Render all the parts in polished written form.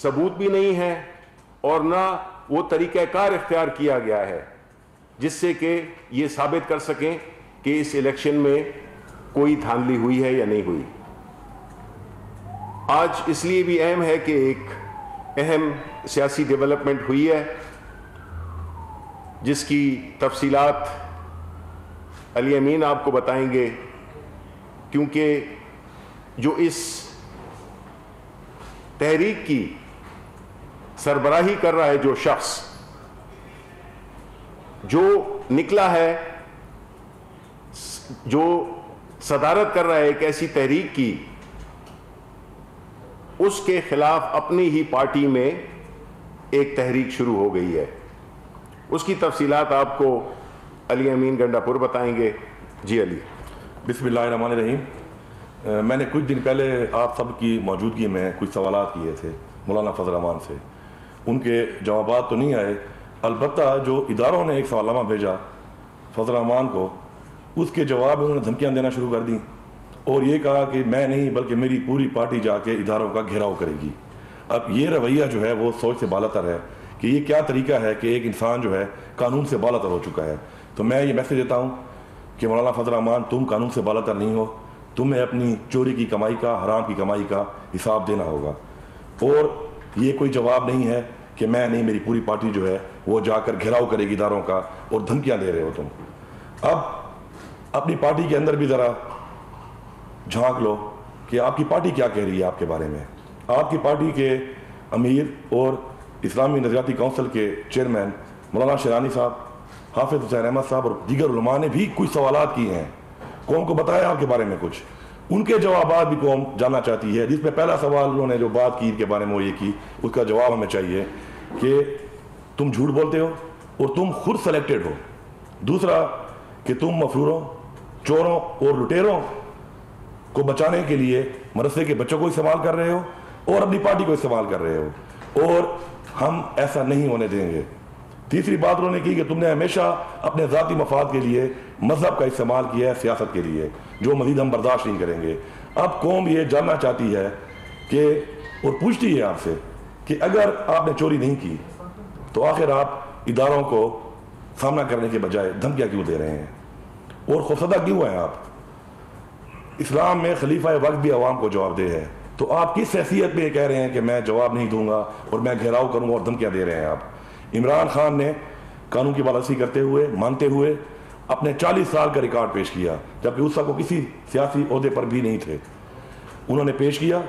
ثبوت بھی نہیں ہے اور نہ وہ طریقہ کار اختیار کیا گیا ہے جس سے کہ یہ ثابت کر سکیں کہ اس الیکشن میں کوئی دھاندلی ہوئی ہے یا نہیں ہوئی۔ آج اس لیے بھی اہم ہے کہ ایک اہم سیاسی ڈیولپمنٹ ہوئی ہے جس کی تفصیلات علی امین آپ کو بتائیں گے، کیونکہ جو اس تحریک کی سربراہی کر رہا ہے جو شخص جو نکلا ہے، جو صدارت کر رہا ہے ایک ایسی تحریک کی، اس کے خلاف اپنی ہی پارٹی میں ایک تحریک شروع ہو گئی ہے۔ اس کی تفصیلات آپ کو علی امین گنڈا پور بتائیں گے۔ جی علی۔ بسم اللہ الرحمن الرحیم۔ میں نے کچھ دن پہلے آپ سب کی موجودگی میں کچھ سوالات کیے تھے مولانا فضل الرحمان سے، ان کے جوابات تو نہیں آئے، البتہ جو اداروں نے ایک سوالنامہ بھیجا فضل الرحمان کو، اس کے جواب میں انہوں نے دھمکیاں دینا شروع کر دیں اور یہ کہا کہ میں نہیں بلکہ میری پوری پارٹی جا کے اداروں کا گھیراؤ کرے گی۔ اب یہ رویہ جو ہے وہ سوچ سے بالاتر ہے کہ یہ کیا طریقہ ہے کہ ایک انسان جو ہے قانون سے بالاتر ہو چکا ہے۔ تو میں یہ میسج دیتا ہوں کہ مولانا فضل الرحمان، تم قانون سے بالاتر نہیں ہو، تمہیں اپنی چوری کی کمائی کا، حرام کی کمائی کا حساب دینا ہوگا، اور یہ کوئی جواب نہیں ہے کہ میں نہیں میری پوری پارٹی جو ہے وہ جا کر گھیراؤ کرے گی اداروں کا، اور دھمکیاں دے رہے ہو تم۔ اب اپنی پارٹی کے اندر بھی ذرا جھانک لو کہ آپ کی پارٹی کیا کہہ رہی ہے آپ کے بارے میں۔ آپ کی پارٹی کے امیر اور اسلامی نظریاتی کونسل کے چیئرمین مولانا شیرانی صاحب، حافظ حسین احمد صاحب اور دیگر علماء نے بھی کچھ سوالات کیے ہیں، قوم کو بتایا آپ کے بارے میں کچھ، ان کے جوابات بھی قوم جاننا چاہتی ہے۔ جس میں پہلا سوال انہوں نے جو بات کی کے بارے میں وہ یہ کی، اس کا جواب ہمیں چاہیے کہ تم جھوٹ بولتے ہو اور تم خود سلیکٹڈ ہو۔ دوسرا کہ تم مفروروں، چوروں اور لٹیروں کو بچانے کے لیے مدرسے کے بچوں کو استعمال کر رہے ہو اور اپنی پارٹی کو استعمال کر رہے ہو، اور ہم ایسا نہیں ہونے دیں گے۔ تیسری بات انہوں نے کی کہ تم نے ہمیشہ اپنے ذاتی مفاد کے لیے مذہب کا استعمال کیا ہے سیاست کے لیے، جو مزید ہم برداشت نہیں کریں گے۔ اب قوم یہ جاننا چاہتی ہے کہ، اور پوچھتی ہے آپ سے کہ اگر آپ نے چوری نہیں کی تو آخر آپ اداروں کو سامنا کرنے کے بجائے دھمکیاں کیوں دے رہے ہیں اور خوفزدہ کیوں ہیں آپ؟ اسلام میں خلیفہ وقت بھی عوام کو جواب دہ ہے، تو آپ کس حیثیت میں یہ کہہ رہے ہیں کہ میں جواب نہیں دوں گا اور میں گھیراؤ کروں گا اور دھمکیاں دے رہے ہیں آپ؟ عمران خان نے قانون کی بالادستی کرتے ہوئے، مانتے ہوئے اپنے 40 سال کا ریکارڈ پیش کیا، جبکہ اس وقت وہ کسی سیاسی عہدے پر بھی نہیں تھے۔ انہوں نے پیش کیا،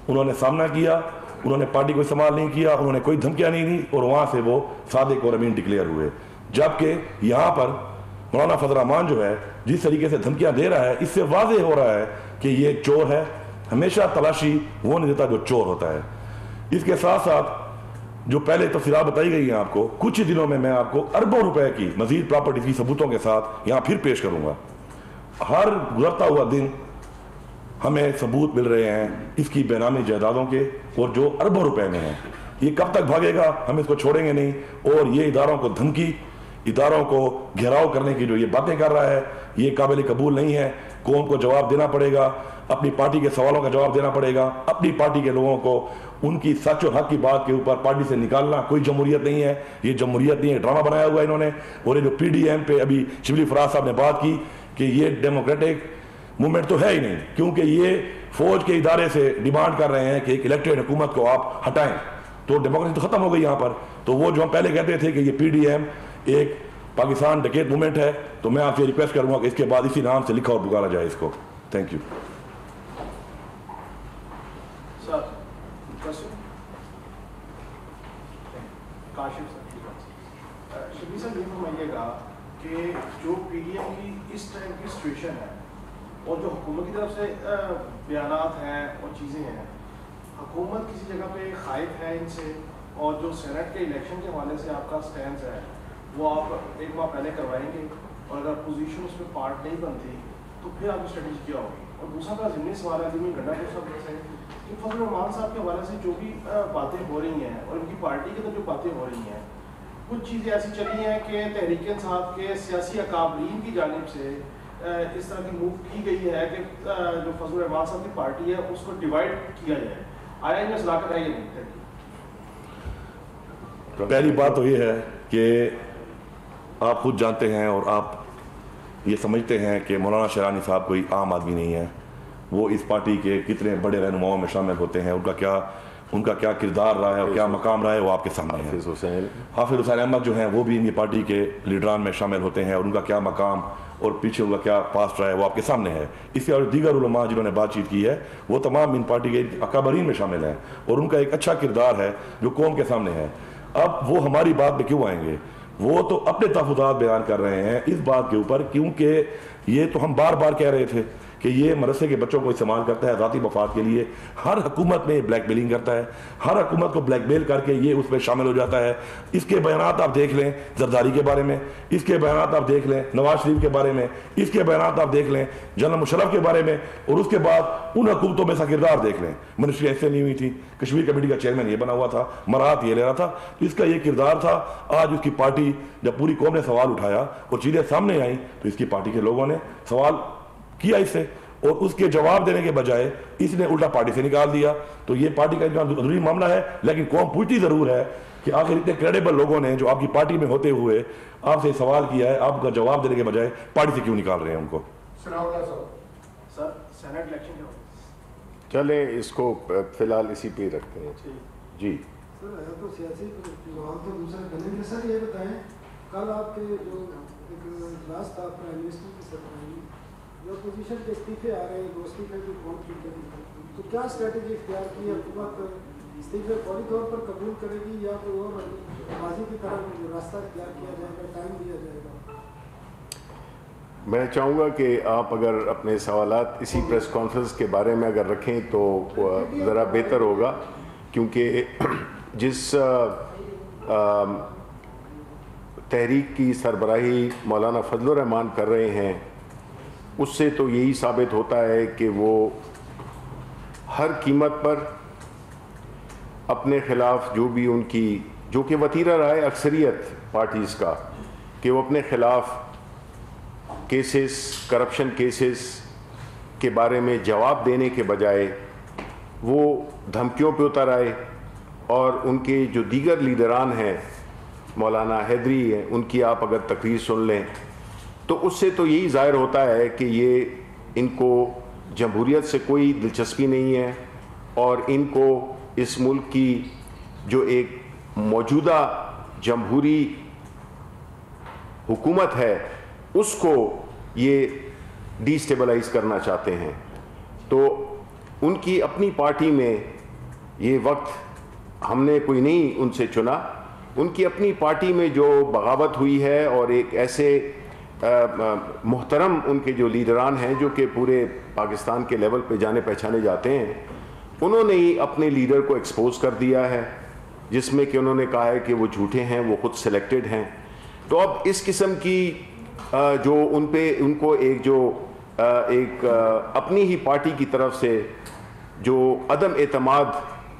انہوں نے سامنا کیا، انہوں نے پارٹی کو استعمال نہیں کیا، انہوں نے کوئی دھمکیاں نہیں دی، اور وہاں سے وہ صادق اور امین ڈکلیئر ہوئے۔ جبکہ یہاں پر مولانا فضل الرحمان جو ہے جس طریقے سے دھمکیاں دے رہا ہے، اس سے واضح ہو رہا ہے کہ یہ چور ہے۔ ہمیشہ تلاشی وہ نہیں دیتا جو چور ہوتا ہے۔ اس کے ساتھ ساتھ جو پہلے تفصیلات بتائی گئی ہیں آپ کو، کچھ ہی دنوں میں آپ کو اربوں روپے کی مزید پراپرٹی کی ثبوتوں کے ساتھ یہاں پھر پیش کروں گا۔ ہر گزرتا ہوا دن ہمیں ثبوت مل رہے ہیں اس کی بے نامی جائیدادوں کے، اور جو اربوں روپے میں ہیں۔ یہ کب تک بھاگے گا؟ ہم اس کو چھوڑیں گے نہیں، اور یہ اداروں کو دھمکی، اداروں کو گھیراؤ کرنے کی جو یہ باتیں کر رہا ہے، یہ قابل قبول نہیں ہے۔ قوم کو جواب دینا پڑے گا، اپنی پارٹی کے سوالوں کا جواب دینا پڑے گا، اپنی پارٹی کے لوگوں کو ان کی سچ اور حق کی بات کے اوپر پارٹی سے نکالنا کوئی جمہوریت نہیں ہے۔ یہ جمہوریت نہیں ہے، ڈرامہ بنایا ہوا ہے انہوں نے۔ اور یہ جو پی ڈی ایم پہ ابھی شبلی فراز صاحب نے بات کی کہ یہ ڈیموکریٹک موومنٹ تو ہے ہی نہیں، کیونکہ یہ فوج کے ادارے سے ڈیمانڈ کر رہے ہیں کہ ایک الیکٹڈ حکومت کو آپ ہٹائیں، تو ڈیموکریسی تو ختم ہو گئی یہاں پر۔ تو وہ جو ہم پہلے کہتے تھے کہ یہ پی ڈی ایم ایک پاکستان ڈکیت موومنٹ ہے، تو میں آپ سے ریکویسٹ کروں گا کہ اس کے بعد اسی نام سے لکھا اور پکارا جائے اس کو۔ Thank you. شبیر صاحب یہ فرمائیے گا کہ جو پی ڈی ایم کی اس ٹائم کی سچویشن ہے اور جو حکومت کی طرف سے بیانات ہیں اور چیزیں ہیں، حکومت کسی جگہ پہ خائف ہے ان سے، اور جو سینٹ کے الیکشن کے حوالے سے آپ کا سٹینس ہے وہ آپ ایک ماہ پہلے کروائیں گے، اور اگر اپوزیشن اس میں پارٹ نہیں بنتی تو پھر آپ کی اسٹریٹجی کیا ہوگی؟ اور دوسرا کا ضمنی سوال ہے جی گنڈا پور صاحب سے کہ فضل الرحمان صاحب کے حوالے سے جو بھی باتیں ہو رہی ہیں اور ان کی پارٹی کے اندر جو باتیں ہو رہی ہیں، کچھ چیزیں ایسی چلی ہیں کہ تحریک انصاف کے سیاسی اکابرین کی جانب سے اس طرح کی موو کی گئی ہے کہ جو فضل الرحمان صاحب کی پارٹی ہے اس کو ڈیوائڈ کیا جائے۔ آیا ان میں صداقت ہے یا نہیں؟ پہلی بات تو یہ ہے کہ آپ خود جانتے ہیں اور آپ یہ سمجھتے ہیں کہ مولانا شیرانی صاحب کوئی عام آدمی نہیں ہے. وہ اس پارٹی کے کتنے بڑے رہنماؤں میں شامل ہوتے ہیں, ان کا کیا کردار رہا ہے اور کیا مقام رہا ہے وہ آپ کے سامنے ہے. حافظ حسین احمد جو ہیں وہ بھی ان کی پارٹی کے لیڈران میں شامل ہوتے ہیں اور ان کا کیا مقام اور پیچھے ان کا کیا پاسٹ رہا ہے وہ آپ کے سامنے ہے. اس کے اور دیگر علماء جنہوں نے بات چیت کی ہے وہ تمام ان پارٹی کے اکابرین میں شامل ہیں اور ان کا ایک اچھا کردار ہے جو قوم کے سامنے ہے. اب وہ ہماری بات پہ کیوں آئیں گے؟ وہ تو اپنے تحفظات بیان کر رہے ہیں اس بات کے اوپر, کیونکہ یہ تو ہم بار بار کہہ رہے تھے کہ یہ مدرسے کے بچوں کو استعمال کرتا ہے ذاتی مفاد کے لیے. ہر حکومت میں بلیک میلنگ کرتا ہے, ہر حکومت کو بلیک میل کر کے یہ اس میں شامل ہو جاتا ہے. اس کے بیانات آپ دیکھ لیں زرداری کے بارے میں, اس کے بیانات آپ دیکھ لیں نواز شریف کے بارے میں, اس کے بیانات آپ دیکھ لیں جنرل مشرف کے بارے میں, اور اس کے بعد ان حکومتوں میں اس کا کردار دیکھ لیں. منسٹری ایسے نہیں ہوئی تھی, کشمیر کمیٹی کا چیئرمین یہ بنا ہوا تھا, مراحت یہ لے رہا تھا, تو اس کا یہ کردار تھا. آج اس کی پارٹی جب پوری قوم نے سوال اٹھایا اور چیزیں سامنے آئیں تو اس کی پارٹی کے لوگوں نے سوال کیا اس سے, اور اس کے جواب دینے کے بجائے اس نے الٹا پارٹی سے نکال دیا. تو یہ پارٹی کا ضروری معاملہ ہے, لیکن قوم پوچھتی ضرور ہے کہ آخر اتنے کریڈیبل لوگوں نے جو آپ کی پارٹی میں ہوتے ہوئے آپ سے سوال کیا ہے, آپ کا جواب دینے کے بجائے پارٹی سے کیوں نکال رہے ہیں ان کو؟ چلیں اس کو فی الحال اسی پہ رکھتے ہیں. جی سر تو سیاسی تو دوسرے بنے گے. سر یہ بتائیں کل آپ کے جو ایک اجلاس تھا پرائم منسٹر کی سربراہی جو اپوزیشن کے استعفے آ رہے ہیں, وہ استعفے بھی بہت کی تو کیا اسٹریٹجی اختیار کی حکومت استعفے فوری طور پر قبول کرے گی یا کوئی اور ماضی کی طرح راستہ اختیار کیا جائے گا, ٹائم دیا جائے گا؟ میں چاہوں گا کہ آپ اگر اپنے سوالات اسی پریس کانفرنس کے بارے میں اگر رکھیں تو ذرا بہتر ہوگا, کیونکہ جس تحریک کی سربراہی مولانا فضل الرحمان کر رہے ہیں اس سے تو یہی ثابت ہوتا ہے کہ وہ ہر قیمت پر اپنے خلاف جو بھی ان کی جو کہ وتیرہ رہا ہے اکثریت پارٹیز کا کہ وہ اپنے خلاف کیسز کرپشن کیسز کے بارے میں جواب دینے کے بجائے وہ دھمکیوں پہ اتر آئے. اور ان کے جو دیگر لیڈران ہیں مولانا حیدری ہیں, ان کی آپ اگر تقریر سن لیں تو اس سے تو یہی ظاہر ہوتا ہے کہ یہ ان کو جمہوریت سے کوئی دلچسپی نہیں ہے اور ان کو اس ملک کی جو ایک موجودہ جمہوری حکومت ہے اس کو یہ ڈی اسٹیبلائز کرنا چاہتے ہیں. تو ان کی اپنی پارٹی میں یہ وقت ہم نے کوئی نہیں ان سے چنا, ان کی اپنی پارٹی میں جو بغاوت ہوئی ہے اور ایک ایسے محترم ان کے جو لیڈران ہیں جو کہ پورے پاکستان کے لیول پہ جانے پہچانے جاتے ہیں, انہوں نے ہی اپنے لیڈر کو ایکسپوز کر دیا ہے جس میں کہ انہوں نے کہا ہے کہ وہ جھوٹے ہیں, وہ خود سلیکٹڈ ہیں. تو اب اس قسم کی جو ان کو ایک اپنی ہی پارٹی کی طرف سے جو عدم اعتماد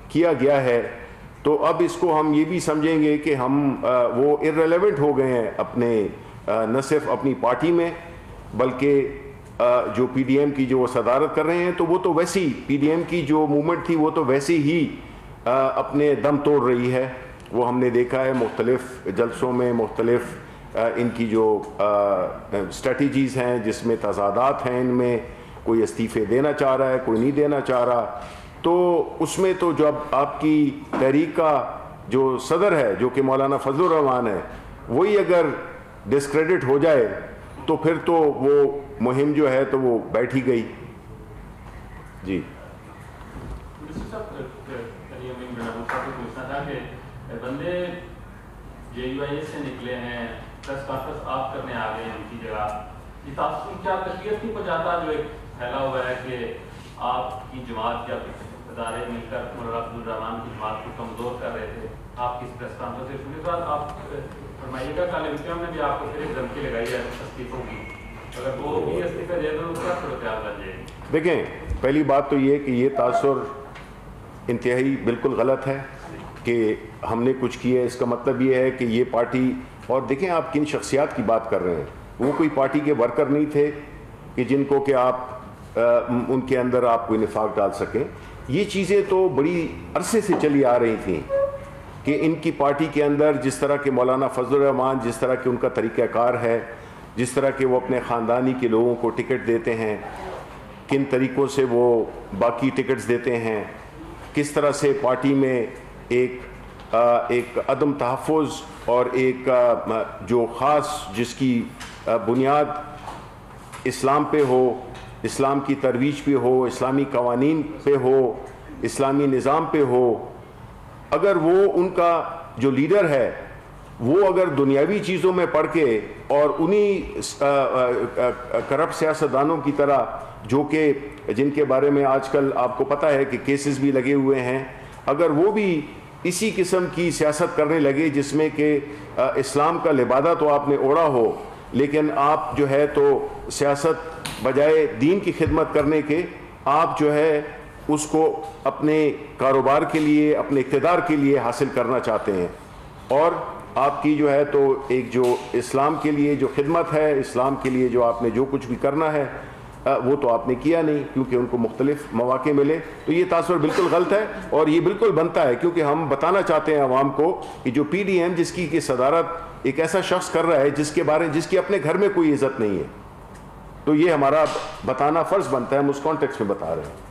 کیا گیا ہے, تو اب اس کو ہم یہ بھی سمجھیں گے کہ ہم وہ ارریلیونٹ ہو گئے ہیں اپنے نہ صرف اپنی پارٹی میں بلکہ جو پی ڈی ایم کی جو وہ صدارت کر رہے ہیں تو وہ تو ویسی پی ڈی ایم کی جو موومنٹ تھی وہ تو ویسے ہی اپنے دم توڑ رہی ہے. وہ ہم نے دیکھا ہے مختلف جلسوں میں مختلف ان کی جو اسٹریٹجیز ہیں جس میں تضادات ہیں, ان میں کوئی استعفے دینا چاہ رہا ہے کوئی نہیں دینا چاہ رہا. تو اس میں تو جب آپ کی تحریک کا جو صدر ہے جو کہ مولانا فضل الرحمان ہے وہی اگر ڈسکریڈٹ ہو جائے تو پھر تو وہ مہم جو ہے تو وہ بیٹھ ہی گئی. جی بندے جے یو آئی ایس سے نکلے ہیں, پریس کانفرنس آپ کرنے آ گئے ہیں ان کی جگہ, یہ تاثر کیا تکلیف نہیں پہنچاتا جو ایک پھیلا ہوا ہے کہ آپ کی جماعت یا ادارے مل کر مولانا فضل الرحمان کی جماعت کو کمزور کر رہے تھے؟ آپ کی پریس کانفرنس سے اس کے بعد آپ فرمائیے گا کل امتحان نے بھی آپ کو پھر ایک دھمکی لگائی ہے استعفوں کی, اگر وہ بھی استعفے دے دو تو کیا صورتحال بن جائے گی؟ دیکھیں پہلی بات تو یہ کہ یہ تاثر انتہائی بالکل غلط ہے کہ ہم نے کچھ کیا ہے. اس کا مطلب یہ ہے کہ یہ پارٹی, اور دیکھیں آپ کن شخصیات کی بات کر رہے ہیں, وہ کوئی پارٹی کے ورکر نہیں تھے کہ جن کو کہ آپ ان کے اندر آپ کوئی نفاق ڈال سکیں. یہ چیزیں تو بڑی عرصے سے چلی آ رہی تھیں کہ ان کی پارٹی کے اندر جس طرح کے مولانا فضل الرحمان، جس طرح کہ ان کا طریقہ کار ہے، جس طرح کہ وہ اپنے خاندانی کے لوگوں کو ٹکٹ دیتے ہیں، کن طریقوں سے وہ باقی ٹکٹس دیتے ہیں، کس طرح سے پارٹی میں ایک عدم تحفظ اور ایک جو خاص جس کی بنیاد اسلام پہ ہو، اسلام کی ترویج پہ ہو، اسلامی قوانین پہ ہو، اسلامی نظام پہ ہو، اگر وہ ان کا جو لیڈر ہے وہ اگر دنیاوی چیزوں میں پڑھ کے اور انہی کرپٹ سیاستدانوں کی طرح جو کہ جن کے بارے میں آج کل آپ کو پتہ ہے کہ کیسز بھی لگے ہوئے ہیں، اگر وہ بھی اسی قسم کی سیاست کرنے لگے جس میں کہ اسلام کا لبادہ تو آپ نے اوڑھا ہو، لیکن آپ جو ہے تو سیاست بجائے دین کی خدمت کرنے کے آپ جو ہے اس کو اپنے کاروبار کے لیے، اپنے اقتدار کے لیے حاصل کرنا چاہتے ہیں، اور آپ کی جو ہے تو ایک جو اسلام کے لیے جو خدمت ہے، اسلام کے لیے جو آپ نے جو کچھ بھی کرنا ہے وہ تو آپ نے کیا نہیں، کیونکہ ان کو مختلف مواقع ملے. تو یہ تاثر بالکل غلط ہے اور یہ بالکل بنتا ہے، کیونکہ ہم بتانا چاہتے ہیں عوام کو کہ جو پی ڈی ایم جس کی صدارت ایک ایسا شخص کر رہا ہے جس کی اپنے گھر میں کوئی عزت نہیں ہے، تو یہ ہمارا بتانا فرض بنتا ہے. ہم اس کانٹیکس میں بتا رہے ہیں.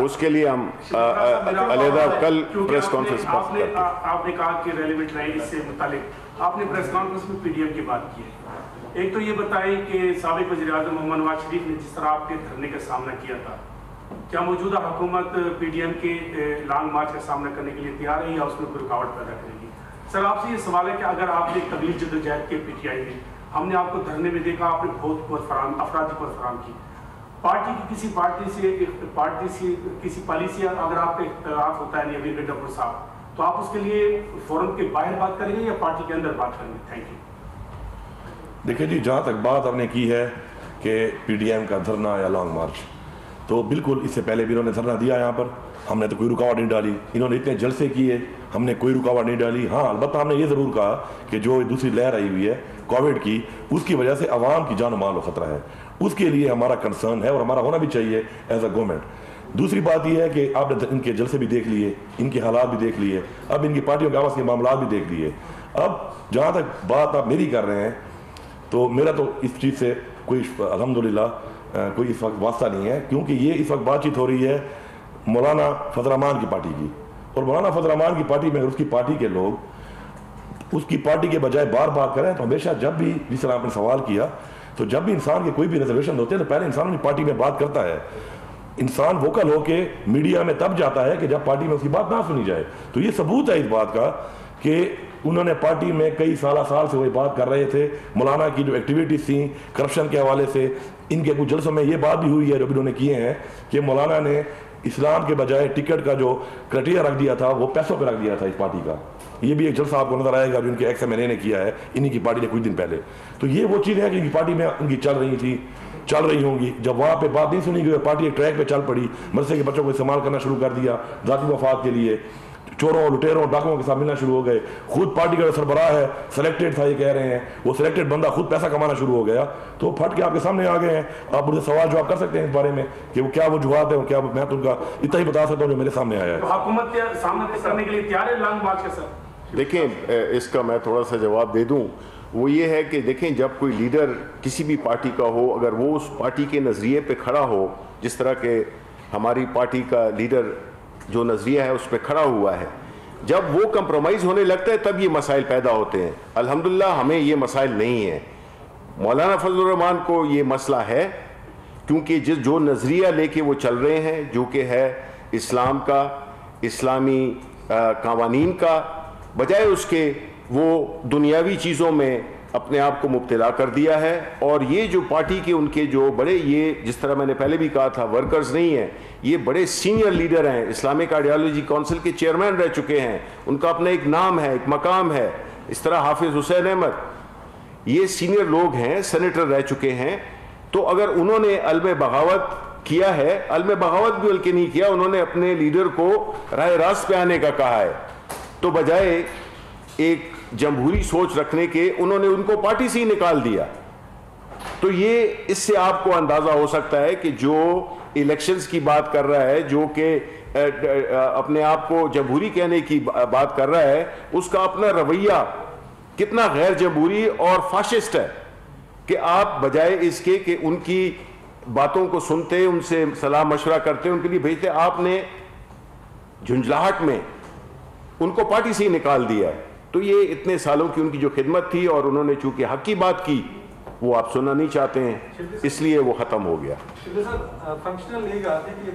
اس کے لیے ہم علیحدہ کل پریس کانفرنس آپ نے کہا کہ ریلیونٹ رہے اس سے متعلق آپ نے پریس کانفرنس میں پی ڈی ایم کی بات کی ہے. ایک تو یہ بتائیں کہ سابق وزیر اعظم محمد نواز شریف نے جس طرح آپ کے دھرنے کا سامنا کیا تھا، کیا موجودہ حکومت پی ڈی ایم کے لانگ مارچ کا سامنا کرنے کے لیے تیار ہے یا اس میں کوئی رکاوٹ پیدا کرے گی؟ سر آپ سے یہ سوال ہے کہ اگر آپ نے طویل جدوجہد کے پی ٹی آئی میں ہم نے آپ کو دھرنے میں دیکھا، آپ نے بہت افرادی قوت فراہم کی، پارٹی کی کسی پارٹی سے کسی پالیسی اگر آپ کا اختلاف ہوتا ہے نبی گڈھا صاحب، تو آپ اس کے لیے فورم کے باہر بات کریں گے یا پارٹی کے اندر بات کریں گے؟ Thank you. دیکھیں جی، جہاں تک بات آپ نے کی ہے کہ پی ڈی ایم کا دھرنا یا لانگ مارچ، تو بالکل اس سے پہلے بھی انہوں نے دھرنا دیا یہاں پر، ہم نے تو کوئی رکاوٹ نہیں ڈالی. انہوں نے اتنے جلسے کیے، ہم نے کوئی رکاوٹ نہیں ڈالی. ہاں البتہ ہم نے یہ ضرور کہا کہ جو دوسری لہر آئی ہوئی ہے کووڈ کی، اس کی وجہ سے عوام کی جان و مال و خطرہ ہے، اس کے لیے ہمارا کنسرن ہے اور ہمارا ہونا بھی چاہیے ایز اے گورنمنٹ. دوسری بات یہ ہے کہ آپ نے ان کے جلسے بھی دیکھ لیے، ان کے حالات بھی دیکھ لیے، اب ان کی پارٹیوں کے آواز کے معاملات بھی دیکھ لیے. اب جہاں تک بات آپ میری کر رہے ہیں، تو میرا تو اس چیز سے کوئی الحمدللہ کوئی اس وقت واسطہ نہیں ہے، کیونکہ یہ اس وقت بات چیت ہو رہی ہے مولانا فضل الرحمان کی پارٹی کی، اور مولانا فضل الرحمان کی پارٹی میں اس کی پارٹی کے لوگ اس کی پارٹی کے بجائے بار بار کریں تو ہمیشہ جب بھی جس طرح آپ نے سوال کیا، تو جب بھی انسان کے کوئی بھی ریزرویشن ہوتے ہیں تو پہلے انسان اپنی پارٹی میں بات کرتا ہے. انسان ووکل ہو کے میڈیا میں تب جاتا ہے کہ جب پارٹی میں اس کی بات نہ سنی جائے. تو یہ ثبوت ہے اس بات کا کہ انہوں نے پارٹی میں کئی سال سے وہ بات کر رہے تھے. مولانا کی جو ایکٹیویٹیز تھیں کرپشن کے حوالے سے، ان کے کچھ جلسوں میں یہ بات بھی ہوئی ہے جو انہوں نے کیے ہیں کہ مولانا نے اسلام کے بجائے ٹکٹ کا جو کرائٹیریا رکھ دیا تھا وہ پیسوں پہ رکھ دیا تھا اس پارٹی کا. یہ بھی ایک جلسہ آپ کو نظر آئے گا جو ان کے ایکس ایم این اے نے کیا ہے انہی کی پارٹی نے کچھ دن پہلے. تو یہ وہ چیز ہے کہ ان کی پارٹی میں ان کی چل رہی ہوں گی. جب وہاں پہ بات نہیں سنی گئی، پارٹی ایک ٹریک پہ چل پڑی، مدرسے کے بچوں کو استعمال کرنا شروع کر دیا ذاتی مفاد کے لیے، چوروں لٹیروں ڈاکوؤں کے ساتھ ملنا شروع ہو گئے. خود پارٹی کا جو سربراہ ہے سلیکٹڈ تھا، یہ کہہ رہے ہیں وہ سلیکٹڈ بندہ خود پیسہ کمانا شروع ہو گیا، تو پھٹ کے آپ کے سامنے آ گئے ہیں. آپ مجھے سوال جواب کر سکتے ہیں اس بارے میں کہ وہ کیا وجوہات ہیں، کیا میں تو ان کا اتنا ہی بتا سکتا ہوں جو میرے سامنے آیا ہے. حکومت کے سامنے کرنے کے لیے تیار ہے لانگ مارچ کا؟ سر دیکھیں، اس کا میں تھوڑا سا جواب دے دوں. وہ یہ ہے کہ دیکھیں، جب کوئی لیڈر کسی بھی پارٹی کا ہو، اگر وہ اس پارٹی کے نظریے پہ کھڑا ہو، جس طرح کہ ہماری پارٹی کا لیڈر جو نظریہ ہے اس پہ کھڑا ہوا ہے، جب وہ کمپرومائز ہونے لگتا ہے تب یہ مسائل پیدا ہوتے ہیں. الحمدللہ ہمیں یہ مسائل نہیں ہیں. مولانا فضل الرحمان کو یہ مسئلہ ہے کیونکہ جو نظریہ لے کے وہ چل رہے ہیں، جو کہ ہے اسلام کا، اسلامی قوانین کا، بجائے اس کے وہ دنیاوی چیزوں میں اپنے آپ کو مبتلا کر دیا ہے. اور یہ جو پارٹی کے ان کے جو بڑے، یہ جس طرح میں نے پہلے بھی کہا تھا، ورکرز نہیں ہیں، یہ بڑے سینئر لیڈر ہیں، اسلامک آئیڈیالوجی کونسل کے چیئرمین رہ چکے ہیں، ان کا اپنا ایک نام ہے، ایک مقام ہے. اس طرح حافظ حسین احمد، یہ سینئر لوگ ہیں، سینیٹر رہ چکے ہیں. تو اگر انہوں نے علم بغاوت کیا ہے، علم بغاوت بھی بلکہ نہیں کیا، انہوں نے اپنے لیڈر کو راہ راست پہ آنے کا کہا ہے، تو بجائے ایک جمہوری سوچ رکھنے کے انہوں نے ان کو پارٹی سے ہی نکال دیا. تو یہ اس سے آپ کو اندازہ ہو سکتا ہے کہ جو الیکشنز کی بات کر رہا ہے، جو کہ اپنے آپ کو جمہوری کہنے کی بات کر رہا ہے، اس کا اپنا رویہ کتنا غیر جمہوری اور فاشسٹ ہے کہ آپ بجائے اس کے کہ ان کی باتوں کو سنتے، ان سے صلاح مشورہ کرتے، ان کے لیے بھیجتے، آپ نے جھنجھلاہٹ میں ان کو پارٹی سے ہی نکال دیا ہے۔ تو یہ اتنے سالوں کی ان کی جو خدمت تھی، اور انہوں نے چونکہ حق کی بات کی وہ آپ سننا نہیں چاہتے ہیں، اس لیے وہ ختم ہو گیا۔ فنکشنل لیگ آتی تھی